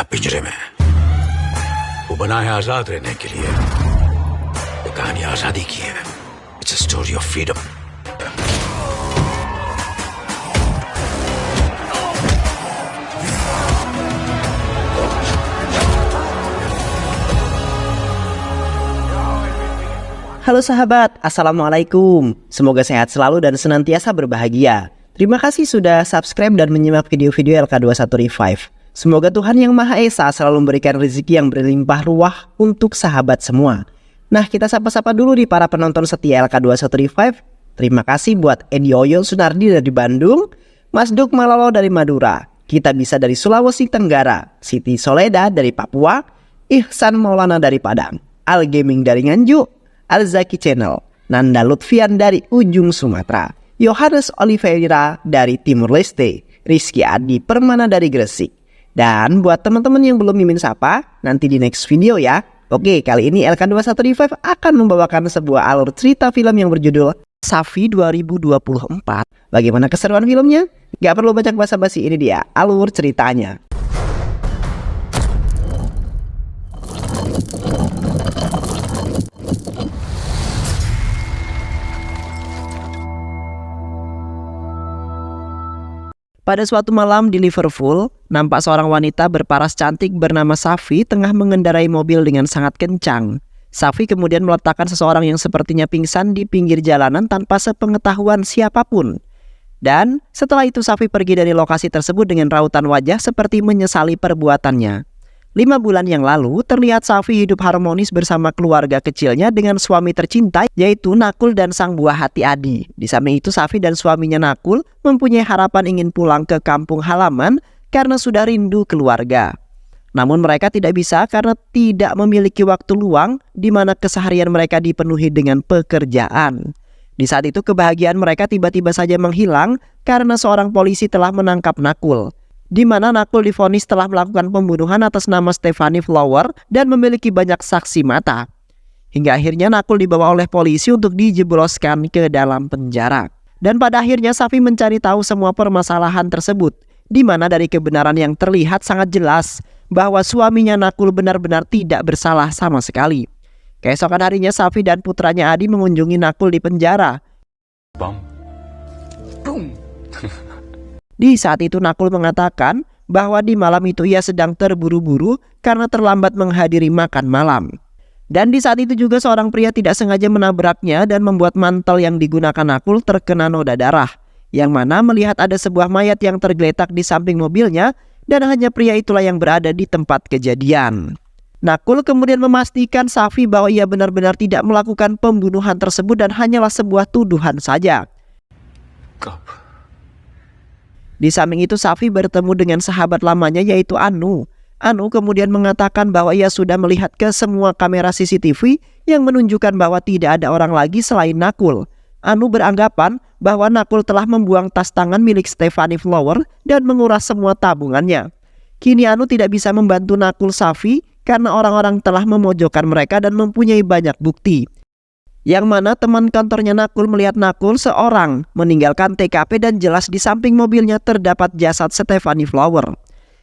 दिया पिंजरे में। वो बना है आजाद रहने के लिए। ये कहानी आजादी की है। It's a story of freedom. Halo sahabat, Assalamualaikum. Semoga sehat selalu dan senantiasa berbahagia. Terima kasih sudah subscribe dan menyimak video-video LK21 Revive. Semoga Tuhan Yang Maha Esa selalu memberikan rezeki yang berlimpah ruah untuk sahabat semua. Nah, kita sapa-sapa dulu nih para penonton setia LK21 Revive. Terima kasih buat Edi Oyo Sunardi dari Bandung, Mas Duk Malolo dari Madura, Kita Bisa dari Sulawesi Tenggara, Siti Soleda dari Papua, Ihsan Maulana dari Padang, Al Gaming dari Nganjuk, Al-Zaki Channel, Nanda Lutfian dari ujung Sumatera, Yohanes Oliveira dari Timur Leste, Rizky Adi Permana dari Gresik. Dan buat teman-teman yang belum mimin sapa, nanti di next video ya. Oke, kali ini LK21 Revive akan membawakan sebuah alur cerita film yang berjudul Safi 2024. Bagaimana keseruan filmnya? Gak perlu banyak basa-basi, ini dia alur ceritanya. Pada suatu malam di Liverpool, nampak seorang wanita berparas cantik bernama Safi tengah mengendarai mobil dengan sangat kencang. Safi kemudian meletakkan seseorang yang sepertinya pingsan di pinggir jalanan tanpa sepengetahuan siapapun. Dan setelah itu Safi pergi dari lokasi tersebut dengan rautan wajah seperti menyesali perbuatannya. 5 bulan yang lalu, terlihat Safi hidup harmonis bersama keluarga kecilnya dengan suami tercinta, yaitu Nakul dan sang buah hati Adi. Di samping itu, Safi dan suaminya Nakul mempunyai harapan ingin pulang ke kampung halaman karena sudah rindu keluarga. Namun mereka tidak bisa karena tidak memiliki waktu luang di mana keseharian mereka dipenuhi dengan pekerjaan. Di saat itu, kebahagiaan mereka tiba-tiba saja menghilang karena seorang polisi telah menangkap Nakul, di mana Nakul divonis telah melakukan pembunuhan atas nama Stephanie Flower dan memiliki banyak saksi mata. Hingga akhirnya Nakul dibawa oleh polisi untuk dijebloskan ke dalam penjara. Dan pada akhirnya Safi mencari tahu semua permasalahan tersebut, di mana dari kebenaran yang terlihat sangat jelas bahwa suaminya Nakul benar-benar tidak bersalah sama sekali. Keesokan harinya Safi dan putranya Adi mengunjungi Nakul di penjara. Bam. Boom. Di saat itu Nakul mengatakan bahwa di malam itu ia sedang terburu-buru karena terlambat menghadiri makan malam. Dan di saat itu juga seorang pria tidak sengaja menabraknya dan membuat mantel yang digunakan Nakul terkena noda darah, yang mana melihat ada sebuah mayat yang tergeletak di samping mobilnya dan hanya pria itulah yang berada di tempat kejadian. Nakul kemudian memastikan Safi bahwa ia benar-benar tidak melakukan pembunuhan tersebut dan hanyalah sebuah tuduhan saja. Di samping itu Safi bertemu dengan sahabat lamanya yaitu Anu. Anu kemudian mengatakan bahwa ia sudah melihat ke semua kamera CCTV yang menunjukkan bahwa tidak ada orang lagi selain Nakul. Anu beranggapan bahwa Nakul telah membuang tas tangan milik Stephanie Flower dan menguras semua tabungannya. Kini Anu tidak bisa membantu Nakul Safi karena orang-orang telah memojokkan mereka dan mempunyai banyak bukti. Yang mana teman kantornya Nakul melihat Nakul seorang meninggalkan TKP dan jelas di samping mobilnya terdapat jasad Stephanie Flower.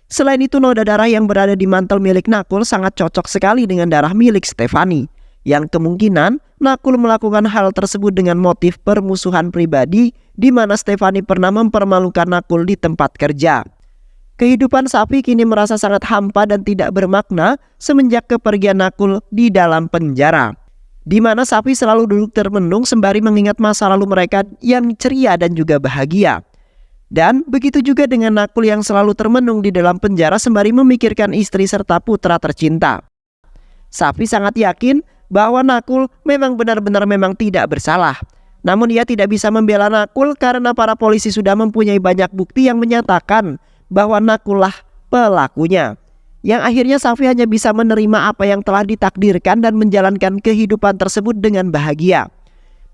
Selain itu noda darah yang berada di mantel milik Nakul sangat cocok sekali dengan darah milik Stephanie, yang kemungkinan Nakul melakukan hal tersebut dengan motif permusuhan pribadi di mana Stephanie pernah mempermalukan Nakul di tempat kerja. Kehidupan Safi kini merasa sangat hampa dan tidak bermakna semenjak kepergian Nakul di dalam penjara, di mana Safi selalu duduk termenung sembari mengingat masa lalu mereka yang ceria dan juga bahagia. Dan begitu juga dengan Nakul yang selalu termenung di dalam penjara sembari memikirkan istri serta putra tercinta. Safi sangat yakin bahwa Nakul memang benar-benar memang tidak bersalah. Namun ia tidak bisa membela Nakul karena para polisi sudah mempunyai banyak bukti yang menyatakan bahwa Nakul lah pelakunya. Yang akhirnya Safi hanya bisa menerima apa yang telah ditakdirkan dan menjalankan kehidupan tersebut dengan bahagia.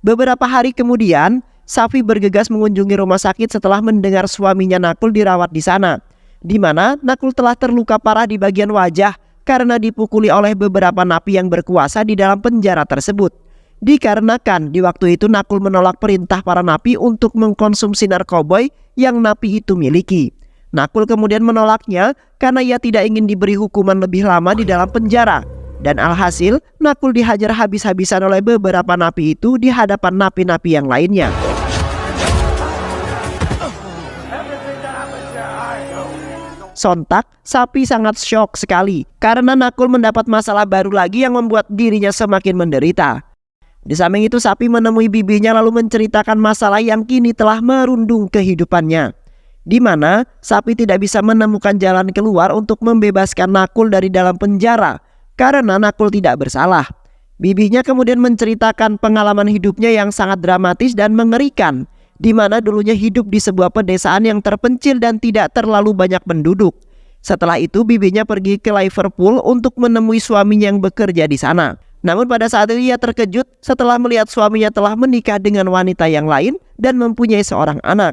Beberapa hari kemudian, Safi bergegas mengunjungi rumah sakit setelah mendengar suaminya Nakul dirawat di sana, di mana Nakul telah terluka parah di bagian wajah karena dipukuli oleh beberapa napi yang berkuasa di dalam penjara tersebut. Dikarenakan di waktu itu Nakul menolak perintah para napi untuk mengkonsumsi narkoboy yang napi itu miliki. Nakul kemudian menolaknya karena ia tidak ingin diberi hukuman lebih lama di dalam penjara. Dan alhasil, Nakul dihajar habis-habisan oleh beberapa napi itu di hadapan napi-napi yang lainnya. Sontak, Sapi sangat syok sekali karena Nakul mendapat masalah baru lagi yang membuat dirinya semakin menderita. Di samping itu, Sapi menemui bibinya lalu menceritakan masalah yang kini telah merundung kehidupannya, di mana Sapi tidak bisa menemukan jalan keluar untuk membebaskan Nakul dari dalam penjara karena Nakul tidak bersalah. Bibinya kemudian menceritakan pengalaman hidupnya yang sangat dramatis dan mengerikan, di mana dulunya hidup di sebuah pedesaan yang terpencil dan tidak terlalu banyak penduduk. Setelah itu bibinya pergi ke Liverpool untuk menemui suaminya yang bekerja di sana. Namun pada saat itu ia terkejut setelah melihat suaminya telah menikah dengan wanita yang lain dan mempunyai seorang anak.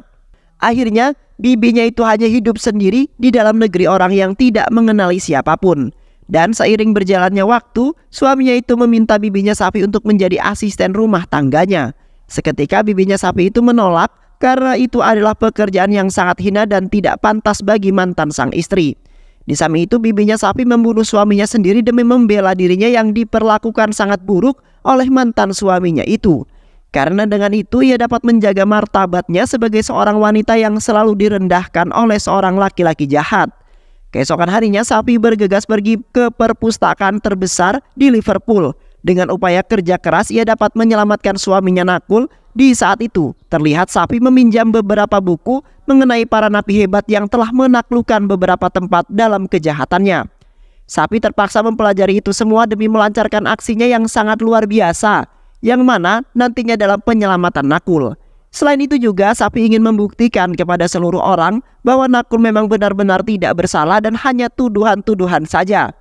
Akhirnya bibinya itu hanya hidup sendiri di dalam negeri orang yang tidak mengenali siapapun. Dan seiring berjalannya waktu, suaminya itu meminta bibinya Sapi untuk menjadi asisten rumah tangganya. Seketika bibinya Sapi itu menolak karena itu adalah pekerjaan yang sangat hina dan tidak pantas bagi mantan sang istri. Di samping itu bibinya Sapi membunuh suaminya sendiri demi membela dirinya yang diperlakukan sangat buruk oleh mantan suaminya itu. Karena dengan itu ia dapat menjaga martabatnya sebagai seorang wanita yang selalu direndahkan oleh seorang laki-laki jahat. Keesokan harinya Sapi bergegas pergi ke perpustakaan terbesar di Liverpool. Dengan upaya kerja keras ia dapat menyelamatkan suaminya Nakul. Di saat itu terlihat Sapi meminjam beberapa buku mengenai para napi hebat yang telah menaklukkan beberapa tempat dalam kejahatannya. Sapi terpaksa mempelajari itu semua demi melancarkan aksinya yang sangat luar biasa, yang mana nantinya dalam penyelamatan Nakul. Selain itu juga Sapi ingin membuktikan kepada seluruh orang bahwa Nakul memang benar-benar tidak bersalah dan hanya tuduhan-tuduhan saja.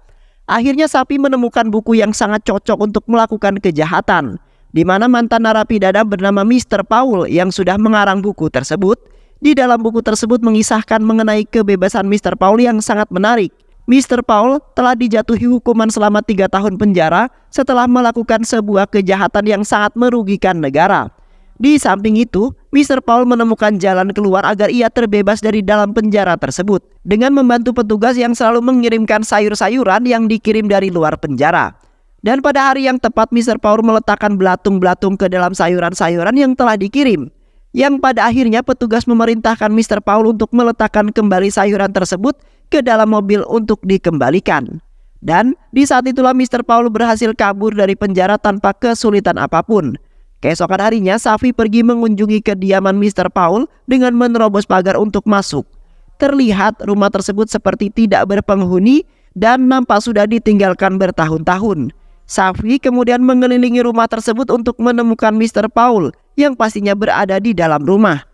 Akhirnya Sapi menemukan buku yang sangat cocok untuk melakukan kejahatan, di mana mantan narapidana bernama Mr. Paul yang sudah mengarang buku tersebut. Di dalam buku tersebut mengisahkan mengenai kebebasan Mr. Paul yang sangat menarik. Mr. Paul telah dijatuhi hukuman selama 3 tahun penjara setelah melakukan sebuah kejahatan yang sangat merugikan negara. Di samping itu, Mr. Paul menemukan jalan keluar agar ia terbebas dari dalam penjara tersebut dengan membantu petugas yang selalu mengirimkan sayur-sayuran yang dikirim dari luar penjara. Dan pada hari yang tepat Mr. Paul meletakkan belatung-belatung ke dalam sayuran-sayuran yang telah dikirim, yang pada akhirnya petugas memerintahkan Mr. Paul untuk meletakkan kembali sayuran tersebut ke dalam mobil untuk dikembalikan. Dan di saat itulah Mr. Paul berhasil kabur dari penjara tanpa kesulitan apapun. Keesokan harinya Safi pergi mengunjungi kediaman Mr. Paul dengan menerobos pagar untuk masuk. Terlihat rumah tersebut seperti tidak berpenghuni dan nampak sudah ditinggalkan bertahun-tahun. Safi kemudian mengelilingi rumah tersebut untuk menemukan Mr. Paul yang pastinya berada di dalam rumah.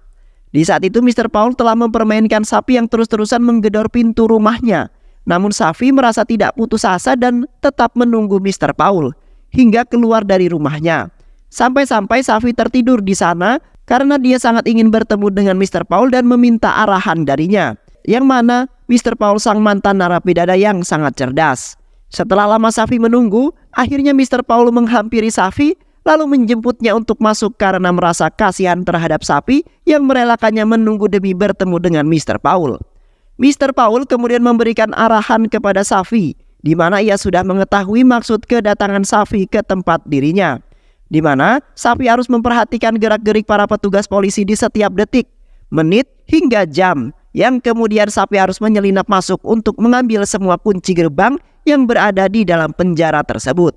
Di saat itu Mr. Paul telah mempermainkan Safi yang terus-terusan menggedor pintu rumahnya. Namun Safi merasa tidak putus asa dan tetap menunggu Mr. Paul hingga keluar dari rumahnya. Sampai-sampai Safi tertidur di sana karena dia sangat ingin bertemu dengan Mr. Paul dan meminta arahan darinya. Yang mana Mr. Paul sang mantan narapidana yang sangat cerdas. Setelah lama Safi menunggu, akhirnya Mr. Paul menghampiri Safi lalu menjemputnya untuk masuk karena merasa kasihan terhadap Safi yang merelakannya menunggu demi bertemu dengan Mr. Paul. Mr. Paul kemudian memberikan arahan kepada Safi, di mana ia sudah mengetahui maksud kedatangan Safi ke tempat dirinya, di mana Safi harus memperhatikan gerak-gerik para petugas polisi di setiap detik, menit, hingga jam, yang kemudian Safi harus menyelinap masuk untuk mengambil semua kunci gerbang yang berada di dalam penjara tersebut.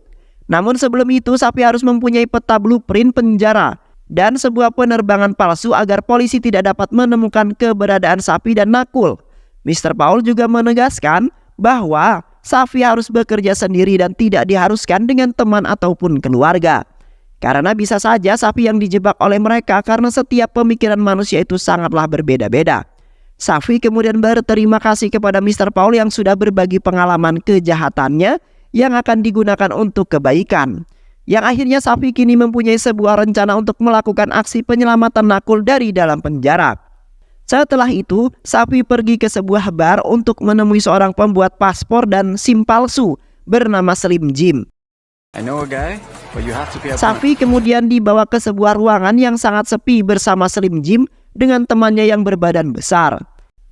Namun sebelum itu Safi harus mempunyai peta blueprint penjara dan sebuah penerbangan palsu agar polisi tidak dapat menemukan keberadaan Safi dan Nakul. Mr. Paul juga menegaskan bahwa Safi harus bekerja sendiri dan tidak diharuskan dengan teman ataupun keluarga. Karena bisa saja Safi yang dijebak oleh mereka karena setiap pemikiran manusia itu sangatlah berbeda-beda. Safi kemudian berterima kasih kepada Mr. Paul yang sudah berbagi pengalaman kejahatannya yang akan digunakan untuk kebaikan. Yang akhirnya Safi kini mempunyai sebuah rencana untuk melakukan aksi penyelamatan Nakul dari dalam penjara. Setelah itu, Safi pergi ke sebuah bar untuk menemui seorang pembuat paspor dan SIM palsu bernama Slim Jim. Safi kemudian dibawa ke sebuah ruangan yang sangat sepi bersama Slim Jim dengan temannya yang berbadan besar.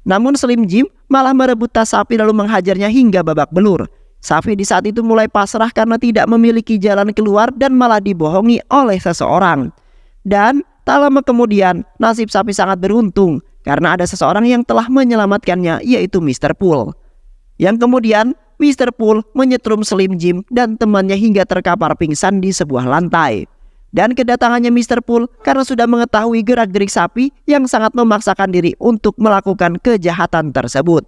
Namun Slim Jim malah merebut tas Safi lalu menghajarnya hingga babak belur. Safi di saat itu mulai pasrah karena tidak memiliki jalan keluar dan malah dibohongi oleh seseorang. Dan tak lama kemudian nasib Safi sangat beruntung karena ada seseorang yang telah menyelamatkannya, yaitu Mr. Pool. Yang kemudian Mr. Pool menyetrum Slim Jim dan temannya hingga terkapar pingsan di sebuah lantai. Dan kedatangannya Mr. Pool karena sudah mengetahui gerak-gerik Safi yang sangat memaksakan diri untuk melakukan kejahatan tersebut.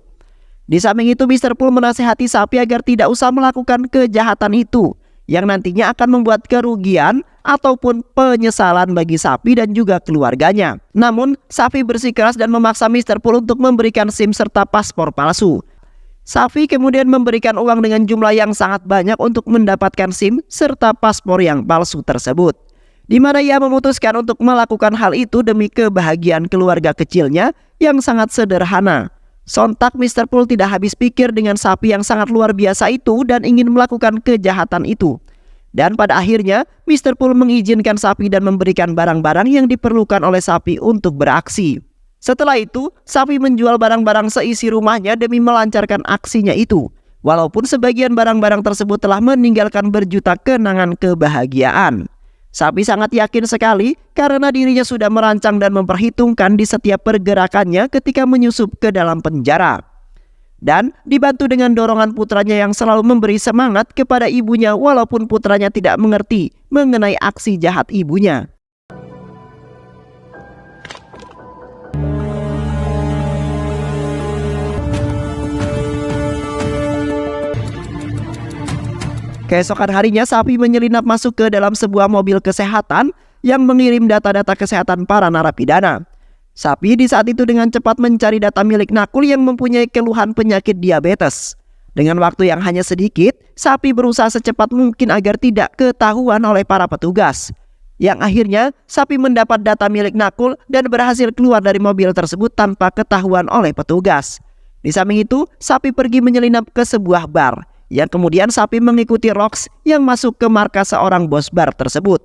Di samping itu Mr. Pool menasihati Safi agar tidak usah melakukan kejahatan itu yang nantinya akan membuat kerugian ataupun penyesalan bagi Safi dan juga keluarganya. Namun Safi bersikeras dan memaksa Mr. Pool untuk memberikan SIM serta paspor palsu. Safi kemudian memberikan uang dengan jumlah yang sangat banyak untuk mendapatkan SIM serta paspor yang palsu tersebut, di mana ia memutuskan untuk melakukan hal itu demi kebahagiaan keluarga kecilnya yang sangat sederhana. Sontak Mr. Pool tidak habis pikir dengan Safi yang sangat luar biasa itu dan ingin melakukan kejahatan itu. Dan pada akhirnya Mr. Pool mengizinkan Safi dan memberikan barang-barang yang diperlukan oleh Safi untuk beraksi. Setelah itu, Safi menjual barang-barang seisi rumahnya demi melancarkan aksinya itu. Walaupun sebagian barang-barang tersebut telah meninggalkan berjuta kenangan kebahagiaan. Safi sangat yakin sekali karena dirinya sudah merancang dan memperhitungkan di setiap pergerakannya ketika menyusup ke dalam penjara. Dan dibantu dengan dorongan putranya yang selalu memberi semangat kepada ibunya walaupun putranya tidak mengerti mengenai aksi jahat ibunya. Keesokan harinya Safi menyelinap masuk ke dalam sebuah mobil kesehatan yang mengirim data-data kesehatan para narapidana. Safi di saat itu dengan cepat mencari data milik Nakul yang mempunyai keluhan penyakit diabetes. Dengan waktu yang hanya sedikit, Safi berusaha secepat mungkin agar tidak ketahuan oleh para petugas. Yang akhirnya Safi mendapat data milik Nakul dan berhasil keluar dari mobil tersebut tanpa ketahuan oleh petugas. Di samping itu, Safi pergi menyelinap ke sebuah bar. Yang kemudian Safi mengikuti Rox yang masuk ke markas seorang bos bar tersebut,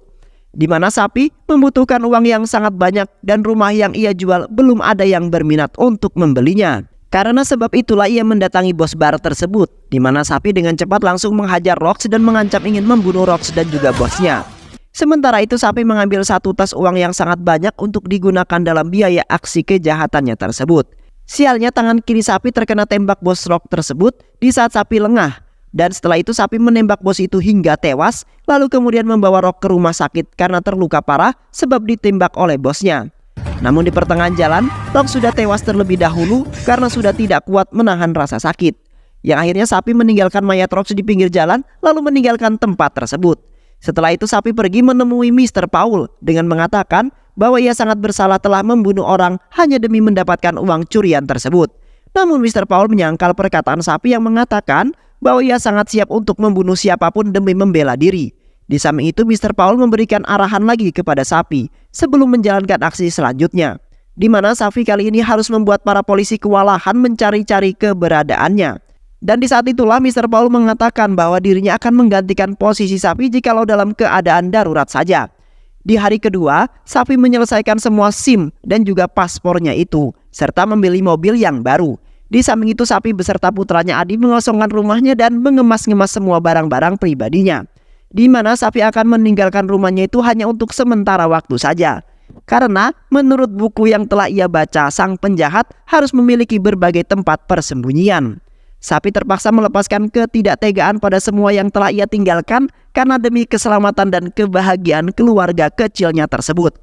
di mana Safi membutuhkan uang yang sangat banyak dan rumah yang ia jual belum ada yang berminat untuk membelinya. Karena sebab itulah ia mendatangi bos bar tersebut, di mana Safi dengan cepat langsung menghajar Rox dan mengancam ingin membunuh Rox dan juga bosnya. Sementara itu Safi mengambil satu tas uang yang sangat banyak untuk digunakan dalam biaya aksi kejahatannya tersebut. Sialnya tangan kiri Safi terkena tembak bos Rox tersebut di saat Safi lengah. Dan setelah itu Safi menembak bos itu hingga tewas, lalu kemudian membawa Rox ke rumah sakit karena terluka parah sebab ditembak oleh bosnya. Namun di pertengahan jalan, Rox sudah tewas terlebih dahulu karena sudah tidak kuat menahan rasa sakit. Yang akhirnya Safi meninggalkan mayat Rox di pinggir jalan lalu meninggalkan tempat tersebut. Setelah itu Safi pergi menemui Mr. Paul dengan mengatakan bahwa ia sangat bersalah telah membunuh orang hanya demi mendapatkan uang curian tersebut. Namun Mr. Paul menyangkal perkataan Safi yang mengatakan bahwa ia sangat siap untuk membunuh siapapun demi membela diri. Di samping itu Mr. Paul memberikan arahan lagi kepada Safi sebelum menjalankan aksi selanjutnya, di mana Safi kali ini harus membuat para polisi kewalahan mencari-cari keberadaannya. Dan di saat itulah Mr. Paul mengatakan bahwa dirinya akan menggantikan posisi Safi jikalau dalam keadaan darurat saja. Di hari kedua, Safi menyelesaikan semua SIM dan juga paspornya itu, serta membeli mobil yang baru. Di samping itu Safi beserta putranya Adi mengosongkan rumahnya dan mengemas-ngemas semua barang-barang pribadinya, di mana Safi akan meninggalkan rumahnya itu hanya untuk sementara waktu saja. Karena menurut buku yang telah ia baca, sang penjahat harus memiliki berbagai tempat persembunyian. Safi terpaksa melepaskan ketidaktegaan pada semua yang telah ia tinggalkan karena demi keselamatan dan kebahagiaan keluarga kecilnya tersebut.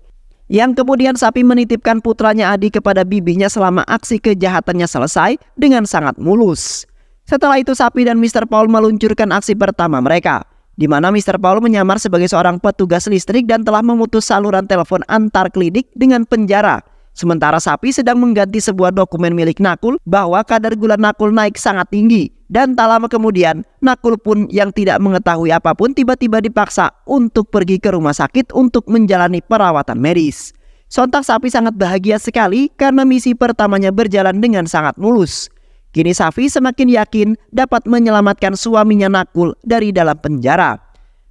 Yang kemudian Safi menitipkan putranya Adi kepada bibinya selama aksi kejahatannya selesai dengan sangat mulus. Setelah itu Safi dan Mr. Paul meluncurkan aksi pertama mereka, di mana Mr. Paul menyamar sebagai seorang petugas listrik dan telah memutus saluran telepon antar klinik dengan penjara. Sementara Safi sedang mengganti sebuah dokumen milik Nakul bahwa kadar gula Nakul naik sangat tinggi. Dan tak lama kemudian Nakul pun yang tidak mengetahui apapun tiba-tiba dipaksa untuk pergi ke rumah sakit untuk menjalani perawatan medis. Sontak Safi sangat bahagia sekali karena misi pertamanya berjalan dengan sangat mulus. Kini Safi semakin yakin dapat menyelamatkan suaminya Nakul dari dalam penjara.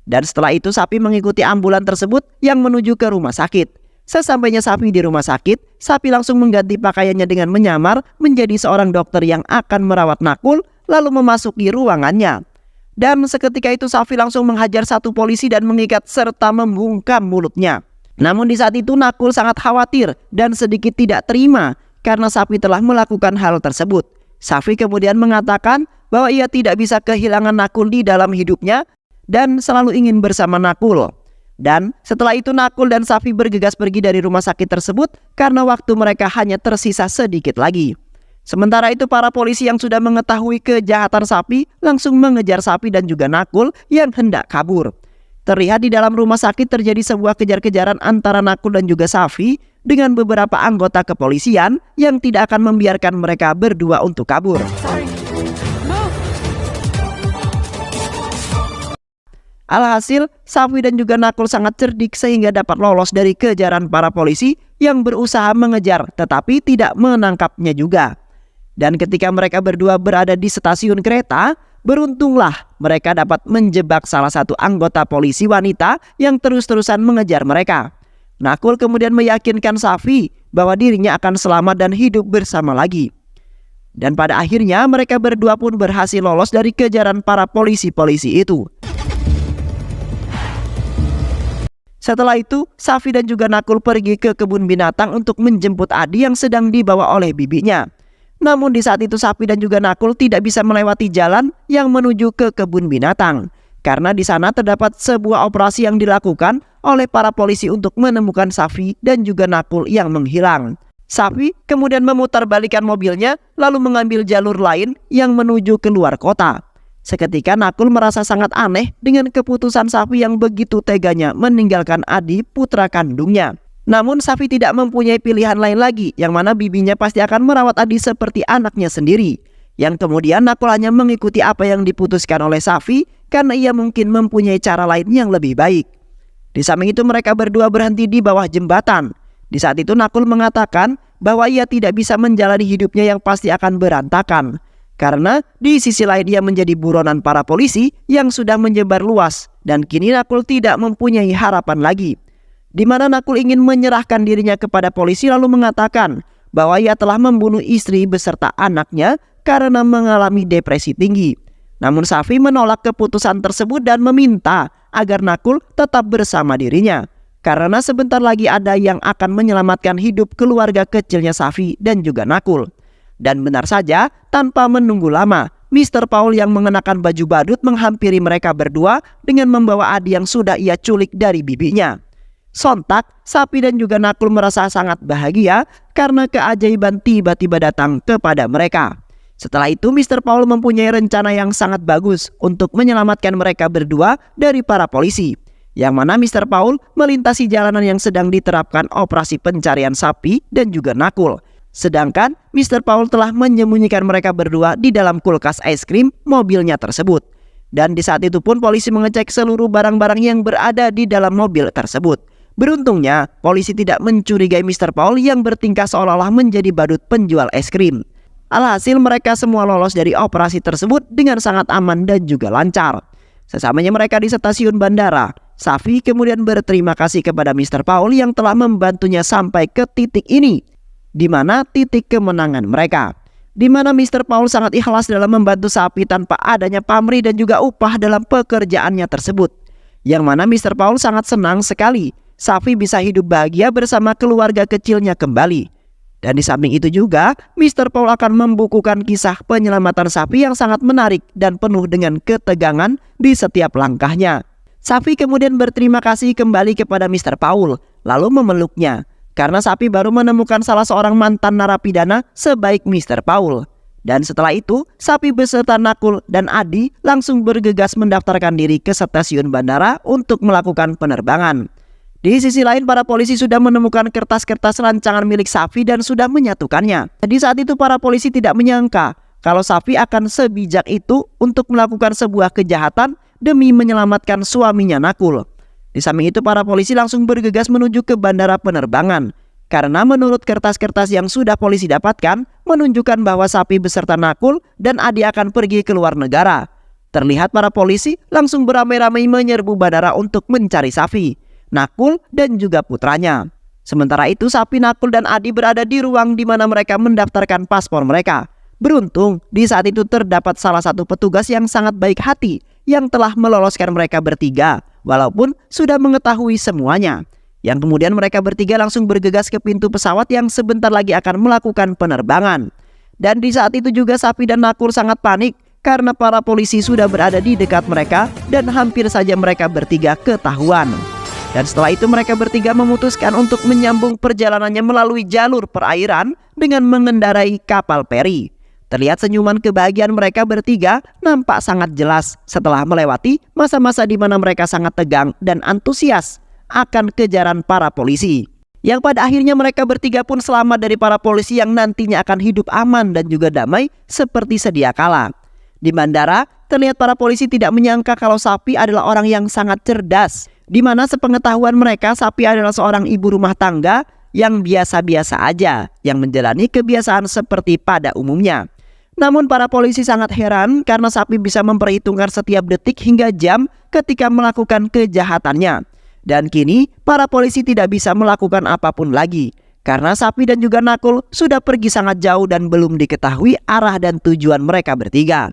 Dan setelah itu Safi mengikuti ambulan tersebut yang menuju ke rumah sakit. Sesampainya Safi di rumah sakit, Sapi langsung mengganti pakaiannya dengan menyamar menjadi seorang dokter yang akan merawat Nakul, lalu memasuki ruangannya. Dan seketika itu Safi langsung menghajar satu polisi dan mengikat serta membungkam mulutnya. Namun di saat itu Nakul sangat khawatir dan sedikit tidak terima karena Safi telah melakukan hal tersebut. Safi kemudian mengatakan bahwa ia tidak bisa kehilangan Nakul di dalam hidupnya dan selalu ingin bersama Nakul. Dan setelah itu Nakul dan Safi bergegas pergi dari rumah sakit tersebut karena waktu mereka hanya tersisa sedikit lagi. Sementara itu para polisi yang sudah mengetahui kejahatan Safi langsung mengejar Safi dan juga Nakul yang hendak kabur. Terlihat di dalam rumah sakit terjadi sebuah kejar-kejaran antara Nakul dan juga Safi dengan beberapa anggota kepolisian yang tidak akan membiarkan mereka berdua untuk kabur. Alhasil, Safi dan juga Nakul sangat cerdik sehingga dapat lolos dari kejaran para polisi yang berusaha mengejar tetapi tidak menangkapnya juga. Dan ketika mereka berdua berada di stasiun kereta, beruntunglah mereka dapat menjebak salah satu anggota polisi wanita yang terus-terusan mengejar mereka. Nakul kemudian meyakinkan Safi bahwa dirinya akan selamat dan hidup bersama lagi. Dan pada akhirnya mereka berdua pun berhasil lolos dari kejaran para polisi-polisi itu. Setelah itu, Safi dan juga Nakul pergi ke kebun binatang untuk menjemput Adi yang sedang dibawa oleh bibinya. Namun di saat itu Safi dan juga Nakul tidak bisa melewati jalan yang menuju ke kebun binatang. Karena di sana terdapat sebuah operasi yang dilakukan oleh para polisi untuk menemukan Safi dan juga Nakul yang menghilang. Safi kemudian memutarbalikkan mobilnya lalu mengambil jalur lain yang menuju keluar kota. Seketika Nakul merasa sangat aneh dengan keputusan Safi yang begitu teganya meninggalkan Adi putra kandungnya. Namun Safi tidak mempunyai pilihan lain lagi yang mana bibinya pasti akan merawat Adi seperti anaknya sendiri. Yang kemudian Nakul hanya mengikuti apa yang diputuskan oleh Safi karena ia mungkin mempunyai cara lain yang lebih baik. Di samping itu mereka berdua berhenti di bawah jembatan. Di saat itu Nakul mengatakan bahwa ia tidak bisa menjalani hidupnya yang pasti akan berantakan. Karena di sisi lain ia menjadi buronan para polisi yang sudah menyebar luas dan kini Nakul tidak mempunyai harapan lagi. Di mana Nakul ingin menyerahkan dirinya kepada polisi lalu mengatakan bahwa ia telah membunuh istri beserta anaknya karena mengalami depresi tinggi. Namun Safi menolak keputusan tersebut dan meminta agar Nakul tetap bersama dirinya. Karena sebentar lagi ada yang akan menyelamatkan hidup keluarga kecilnya Safi dan juga Nakul. Dan benar saja, tanpa menunggu lama, Mr. Paul yang mengenakan baju badut menghampiri mereka berdua dengan membawa Adi yang sudah ia culik dari bibinya. Sontak, Safi dan juga Nakul merasa sangat bahagia karena keajaiban tiba-tiba datang kepada mereka. Setelah itu, Mr. Paul mempunyai rencana yang sangat bagus untuk menyelamatkan mereka berdua dari para polisi. Yang mana Mr. Paul melintasi jalanan yang sedang diterapkan operasi pencarian Safi dan juga Nakul. Sedangkan Mr. Paul telah menyembunyikan mereka berdua di dalam kulkas es krim mobilnya tersebut. Dan di saat itu pun polisi mengecek seluruh barang-barang yang berada di dalam mobil tersebut. Beruntungnya polisi tidak mencurigai Mr. Paul yang bertingkah seolah-olah menjadi badut penjual es krim. Alhasil mereka semua lolos dari operasi tersebut dengan sangat aman dan juga lancar. Sesamanya mereka di stasiun bandara, Safi kemudian berterima kasih kepada Mr. Paul yang telah membantunya sampai ke titik ini, di mana titik kemenangan mereka. Di mana Mr. Paul sangat ikhlas dalam membantu Safi tanpa adanya pamrih dan juga upah dalam pekerjaannya tersebut. Yang mana Mr. Paul sangat senang sekali Safi bisa hidup bahagia bersama keluarga kecilnya kembali. Dan di samping itu juga Mr. Paul akan membukukan kisah penyelamatan Safi yang sangat menarik dan penuh dengan ketegangan di setiap langkahnya. Safi kemudian berterima kasih kembali kepada Mr. Paul lalu memeluknya. Karena Safi baru menemukan salah seorang mantan narapidana sebaik Mr. Paul. Dan setelah itu, Safi beserta Nakul dan Adi langsung bergegas mendaftarkan diri ke stasiun bandara untuk melakukan penerbangan. Di sisi lain, para polisi sudah menemukan kertas-kertas rancangan milik Safi dan sudah menyatukannya. Di saat itu para polisi tidak menyangka kalau Safi akan sebijak itu untuk melakukan sebuah kejahatan demi menyelamatkan suaminya Nakul. Di samping itu para polisi langsung bergegas menuju ke bandara penerbangan. Karena menurut kertas-kertas yang sudah polisi dapatkan menunjukkan bahwa Safi beserta Nakul dan Adi akan pergi ke luar negara. Terlihat para polisi langsung beramai-ramai menyerbu bandara untuk mencari Safi, Nakul dan juga putranya. Sementara itu Sapi, Nakul, dan Adi berada di ruang di mana mereka mendaftarkan paspor mereka. Beruntung di saat itu terdapat salah satu petugas yang sangat baik hati yang telah meloloskan mereka bertiga walaupun sudah mengetahui semuanya. Yang kemudian mereka bertiga langsung bergegas ke pintu pesawat yang sebentar lagi akan melakukan penerbangan. Dan di saat itu juga Sapi dan Nakul sangat panik karena para polisi sudah berada di dekat mereka dan hampir saja mereka bertiga ketahuan. Dan setelah itu mereka bertiga memutuskan untuk menyambung perjalanannya melalui jalur perairan dengan mengendarai kapal peri. Terlihat senyuman kebahagiaan mereka bertiga nampak sangat jelas setelah melewati masa-masa di mana mereka sangat tegang dan antusias akan kejaran para polisi. Yang pada akhirnya mereka bertiga pun selamat dari para polisi yang nantinya akan hidup aman dan juga damai seperti sedia kala. Di bandara, terlihat para polisi tidak menyangka kalau Sapi adalah orang yang sangat cerdas, di mana sepengetahuan mereka Sapi adalah seorang ibu rumah tangga yang biasa-biasa aja, yang menjalani kebiasaan seperti pada umumnya. Namun para polisi sangat heran karena Sapi bisa memperhitungkan setiap detik hingga jam ketika melakukan kejahatannya. Dan kini para polisi tidak bisa melakukan apapun lagi, karena Sapi dan juga Nakul sudah pergi sangat jauh dan belum diketahui arah dan tujuan mereka bertiga.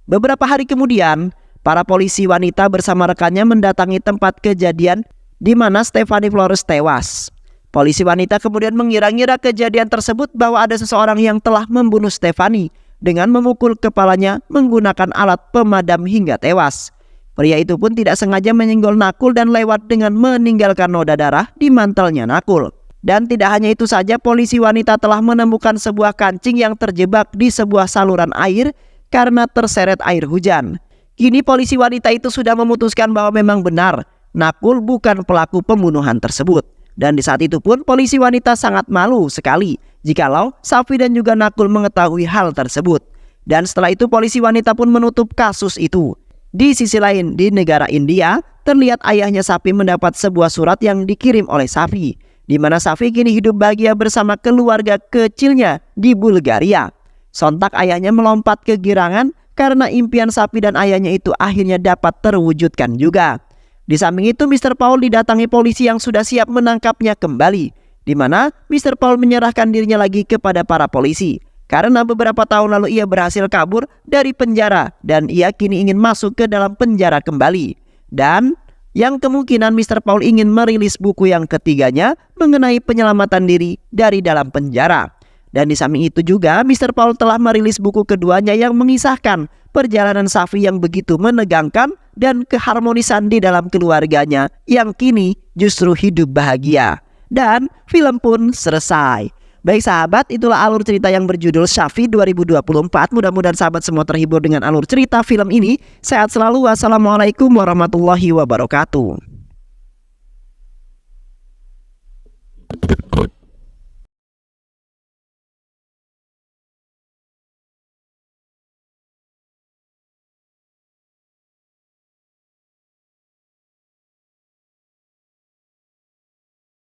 Beberapa hari kemudian, para polisi wanita bersama rekannya mendatangi tempat kejadian di mana Stephanie Flores tewas. Polisi wanita kemudian mengira-ngira kejadian tersebut bahwa ada seseorang yang telah membunuh Stephanie dengan memukul kepalanya menggunakan alat pemadam hingga tewas. Pria itu pun tidak sengaja menyenggol Nakul dan lewat dengan meninggalkan noda darah di mantelnya Nakul. Dan tidak hanya itu saja, polisi wanita telah menemukan sebuah kancing yang terjebak di sebuah saluran air karena terseret air hujan. Kini polisi wanita itu sudah memutuskan bahwa memang benar Nakul bukan pelaku pembunuhan tersebut. Dan di saat itu pun polisi wanita sangat malu sekali jikalau Sapi dan juga Nakul mengetahui hal tersebut. Dan setelah itu polisi wanita pun menutup kasus itu. Di sisi lain, di negara India, terlihat ayahnya Sapi mendapat sebuah surat yang dikirim oleh Sapi, di mana Sapi kini hidup bahagia bersama keluarga kecilnya di Bulgaria. Sontak ayahnya melompat kegirangan karena impian Sapi dan ayahnya itu akhirnya dapat terwujudkan juga. Di samping itu Mr. Paul didatangi polisi yang sudah siap menangkapnya kembali, di mana Mr. Paul menyerahkan dirinya lagi kepada para polisi karena beberapa tahun lalu ia berhasil kabur dari penjara dan ia kini ingin masuk ke dalam penjara kembali. Dan yang kemungkinan Mr. Paul ingin merilis buku yang ketiganya mengenai penyelamatan diri dari dalam penjara. Dan di samping itu juga Mr. Paul telah merilis buku keduanya yang mengisahkan perjalanan Safi yang begitu menegangkan dan keharmonisan di dalam keluarganya yang kini justru hidup bahagia. Dan film pun selesai. Baik sahabat, itulah alur cerita yang berjudul Safi 2024. Mudah-mudahan sahabat semua terhibur dengan alur cerita film ini. Sehat selalu. Wassalamualaikum warahmatullahi wabarakatuh.